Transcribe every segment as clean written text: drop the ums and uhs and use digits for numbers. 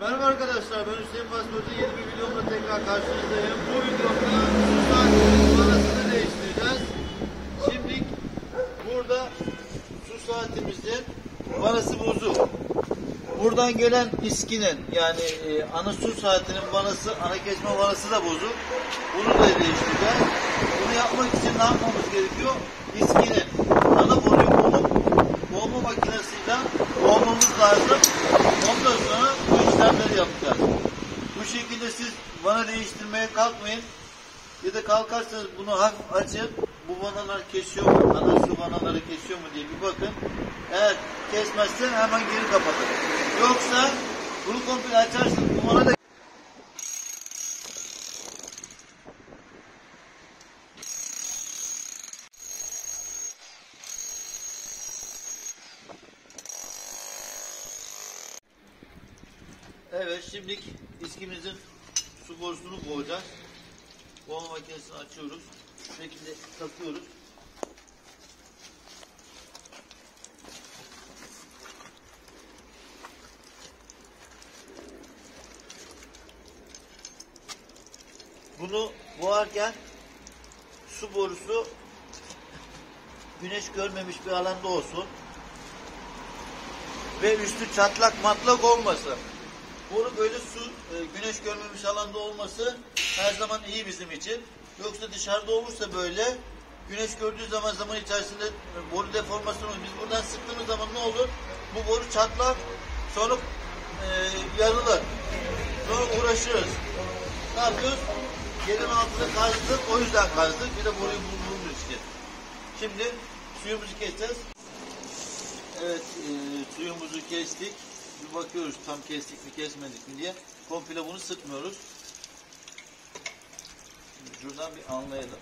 Merhaba arkadaşlar, ben Hüseyin Basmacı. Yeni bir videomla tekrar karşınızdayım. Bu videomda su saatinin vanasını değiştireceğiz. Şimdi burada su saatimizin vanası bozuk. Buradan gelen iskinin yani ana su saatinin vanası, ana kesme vanası da bozuk. Bunu da değiştireceğiz. Bunu yapmak için ne yapmamız gerekiyor? İskinin ana boruyu bulup boğma makinesiyle boğmamız lazım. Ondan sonra bu işlemleri yapacağız. Bu şekilde siz vana değiştirmeye kalkmayın. Ya da kalkarsanız bunu hafif açın. Bu vanalar kesiyor mu? Ana su vanaları kesiyor mu diye bir bakın. Eğer kesmezse hemen geri kapatın. Yoksa bunu komple açarsınız. Bu vana da evet, şimdi iskimizin su borusunu boğacağız. Boğma makinesini açıyoruz. Şu şekilde takıyoruz. Bunu boğarken su borusu güneş görmemiş bir alanda olsun. Ve üstü çatlak matlak olmasın. Boru böyle güneş görmemiş alanda olması her zaman iyi bizim için. Yoksa dışarıda olursa böyle güneş gördüğü zaman içerisinde boru deformasyonu olur. Biz buradan sıktığımız zaman ne olur? Bu boru çatlar, sonra yarılır. Sonra uğraşırız. Ne yapıyoruz? Yerin altına kazdık, o yüzden kazdık. Bir de boruyu bulduğumuz için. Şimdi suyumuzu keseceğiz. Evet, suyumuzu kestik. Bir bakıyoruz tam kestik mi kesmedik mi diye. Komple bunu sıkmıyoruz. Şimdi şuradan bir anlayalım.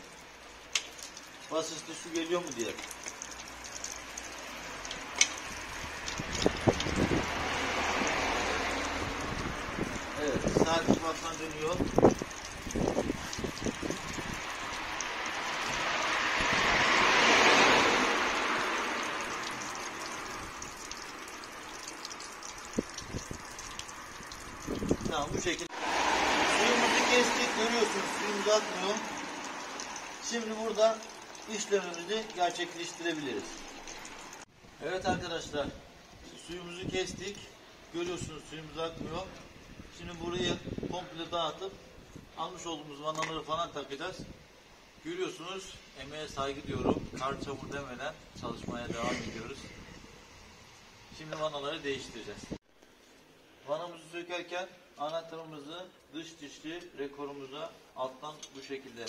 Basınçlı su geliyor mu diye. Evet, saat baktan dönüyor. Tamam, bu şekilde. Suyumuzu kestik, görüyorsunuz suyumuz akmıyor. Şimdi burada işlemimizi gerçekleştirebiliriz. Evet arkadaşlar, suyumuzu kestik. Görüyorsunuz suyumuz akmıyor. Şimdi burayı komple dağıtıp almış olduğumuz vanaları falan takacağız. Görüyorsunuz, emeğe saygı diyorum. Kar çamur demeden çalışmaya devam ediyoruz. Şimdi vanaları değiştireceğiz. Vanamızı sökerken anahtarımızı dış dişli rekorumuza alttan bu şekilde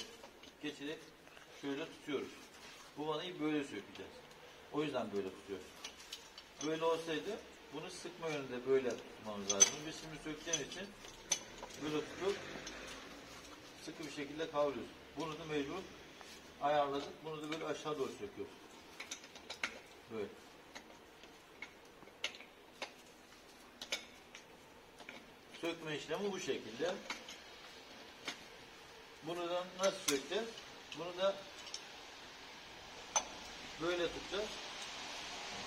geçirip şöyle tutuyoruz. Bu vanayı böyle sökeceğiz. O yüzden böyle tutuyoruz. Böyle olsaydı bunu sıkma yönünde böyle tutmamız lazım. Biz şimdi sökeceğimiz için böyle tutup sıkı bir şekilde kavruyoruz. Bunu da mecbur ayarladık. Bunu da böyle aşağı doğru söküyoruz. Böyle. Sökme işlemi bu şekilde. Bunu da nasıl sökeceğiz? Bunu da böyle tutacağız.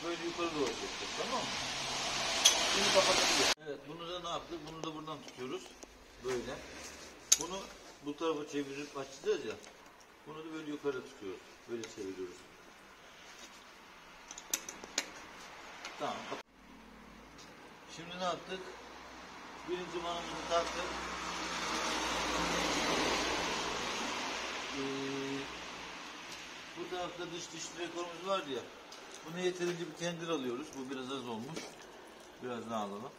Böyle yukarı doğru sökeceğiz. Tamam mı? Şimdi kapatabiliriz. Evet, bunu da ne yaptık? Bunu da buradan tutuyoruz. Böyle. Bunu bu tarafa çevirip açacağız ya. Bunu da böyle yukarı tutuyoruz. Böyle çeviriyoruz. Tamam. Şimdi ne yaptık? Birinci vanamızı taktık. Bu tarafta dış dişli rekorumuz vardı ya. Buna yeterince bir kendir alıyoruz. Bu biraz az olmuş. Biraz daha alalım.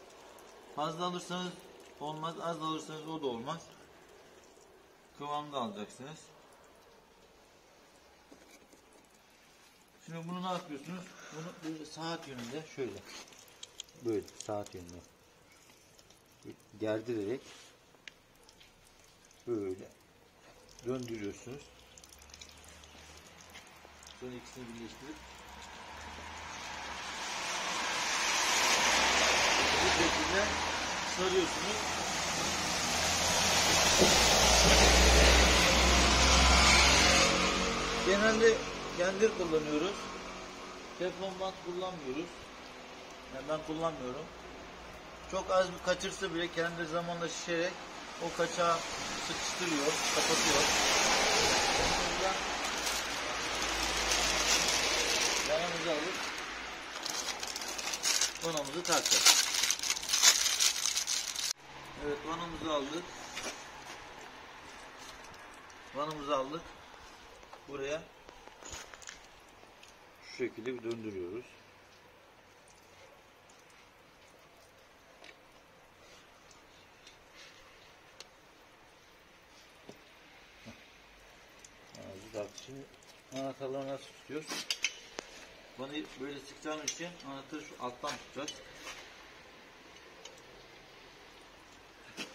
Fazla alırsanız olmaz, az alırsanız o da olmaz. Kıvamda alacaksınız. Şimdi bunu ne yapıyorsunuz? Bunu böyle saat yönünde şöyle. Böyle saat yönünde. Gerdirerek böyle döndürüyorsunuz. Sonra ikisini birleştirip bu şekilde sarıyorsunuz. Genelde kendir kullanıyoruz. Teflon bant kullanmıyoruz. Yani ben kullanmıyorum. Çok az bir kaçırsa bile kendi zamanla şişerek o kaçağı sıkıştırıyor, kapatıyor. Burada vanamızı alıp vanamızı takacağız. Evet, vanamızı aldık. Vanamızı aldık. Buraya şu şekilde bir döndürüyoruz. Şimdi anahtarları nasıl tutuyoruz? Vanayı böyle sıkacağımız için anahtarı şu alttan tutacağız.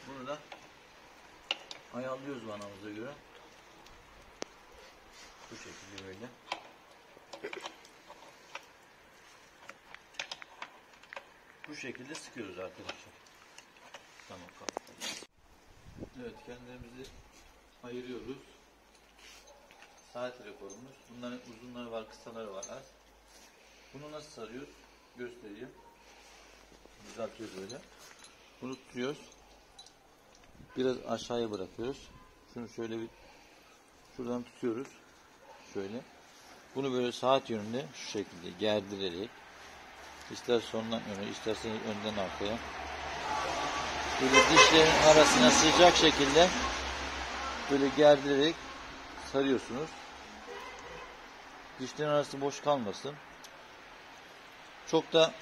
Bunu da ayarlıyoruz vanamıza göre. Bu şekilde böyle. Bu şekilde sıkıyoruz arkadaşlar. Tamam, kapatalım. Evet, kendimizi ayırıyoruz. Saat rekorumuz. Bunların uzunları var, kısaları var az. Bunu nasıl sarıyoruz? Göstereyim. Düzeltiyoruz böyle. Bunu tutuyoruz. Biraz aşağıya bırakıyoruz. Şunu şöyle bir şuradan tutuyoruz. Şöyle. Bunu böyle saat yönünde şu şekilde gerdirerek, ister sondan öne, isterseniz önden arkaya, böyle dişlerin arasına sığacak şekilde böyle gerdirerek sarıyorsunuz. Dişlerin arası boş kalmasın. Çok da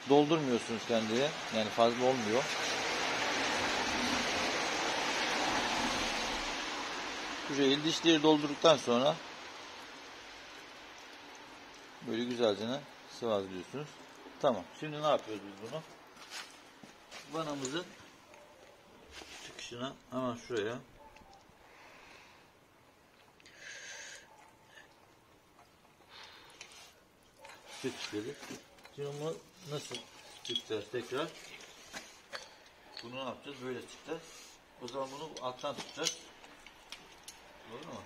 doldurmuyorsunuz kendine. Yani fazla olmuyor. Bu şekilde dişleri doldurduktan sonra böyle güzelce sıvazlıyorsunuz. Tamam. Şimdi ne yapıyoruz biz bunu? Vanamızın çıkışına hemen şuraya sıkıştırdık. Şimdi bunu nasıl çıkacağız tekrar? Bunu ne yapacağız? Böyle çıkacağız. O zaman bunu alttan tutacağız. Doğru mu?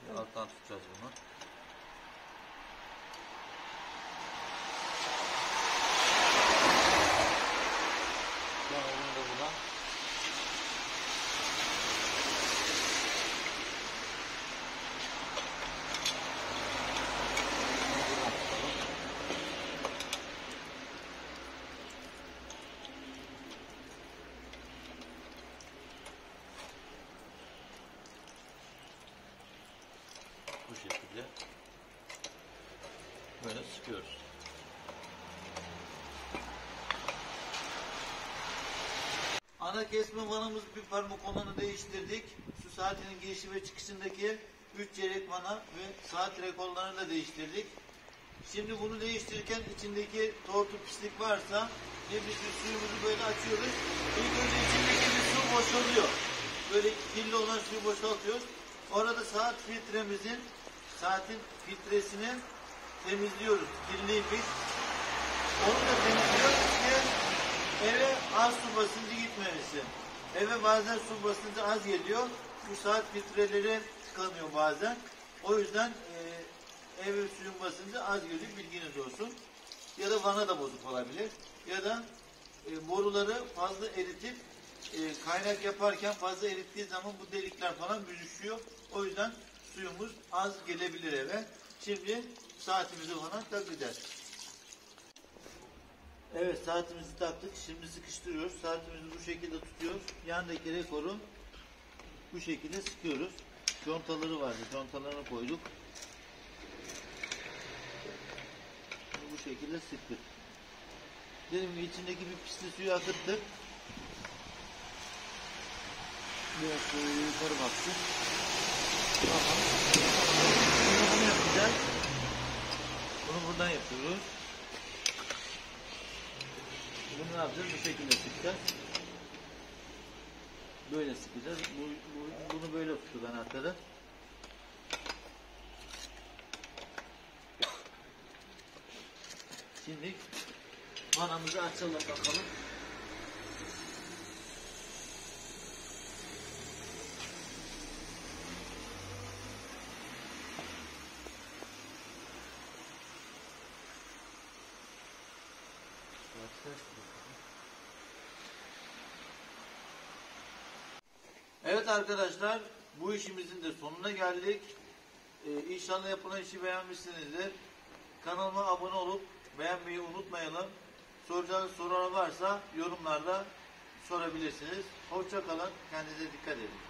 Evet. Alttan tutacağız bunu. Sonra bunu da buradan bu şekilde böyle sıkıyoruz. Ana kesme vanamız bir parmak olanı değiştirdik. Şu saatinin girişi ve çıkışındaki 3 çeyrek vana ve saat rekorlarını da değiştirdik. Şimdi bunu değiştirirken içindeki tortu pislik varsa biz suyumuzu böyle açıyoruz. İlk önce içindeki bir su boşalıyor. Böyle kirli olan suyu boşaltıyoruz. Orada saatin filtresini temizliyoruz. Kirliymiş. Onu da temizliyoruz ki eve az su basıncı gitmemesi. Eve bazen su basıncı az geliyor. Bu saat filtreleri tıkanıyor bazen. O yüzden eve suyun basıncı az geliyor. Bilginiz olsun. Ya da vana da bozuk olabilir. Ya da boruları fazla eritip kaynak yaparken fazla erittiği zaman bu delikler falan büzüşüyor. O yüzden suyumuz az gelebilir eve. Şimdi saatimizi falan takacağız. Evet, saatimizi taktık. Şimdi sıkıştırıyoruz. Saatimizi bu şekilde tutuyoruz. Yandaki rekoru bu şekilde sıkıyoruz. Contaları vardı. Contalarını koyduk. Bu şekilde sıktık. Dediğim gibi içindeki bir pisli suyu akıttık. Biraz şöyle yukarı baktık. Tamam. Bunu yapacağız. Bunu buradan yapıyoruz. Bunu ne yapacağız? Bu şekilde sıkacağız. Böyle sıkacağız. Bunu böyle tutuyor anahtarı. Şimdi vanamızı açalım bakalım. Evet arkadaşlar, bu işimizin de sonuna geldik. İnşallah yapılan işi beğenmişsinizdir. Kanalıma abone olup beğenmeyi unutmayalım. Soracağınız sorular varsa yorumlarda sorabilirsiniz. Hoşça kalın, kendinize dikkat edin.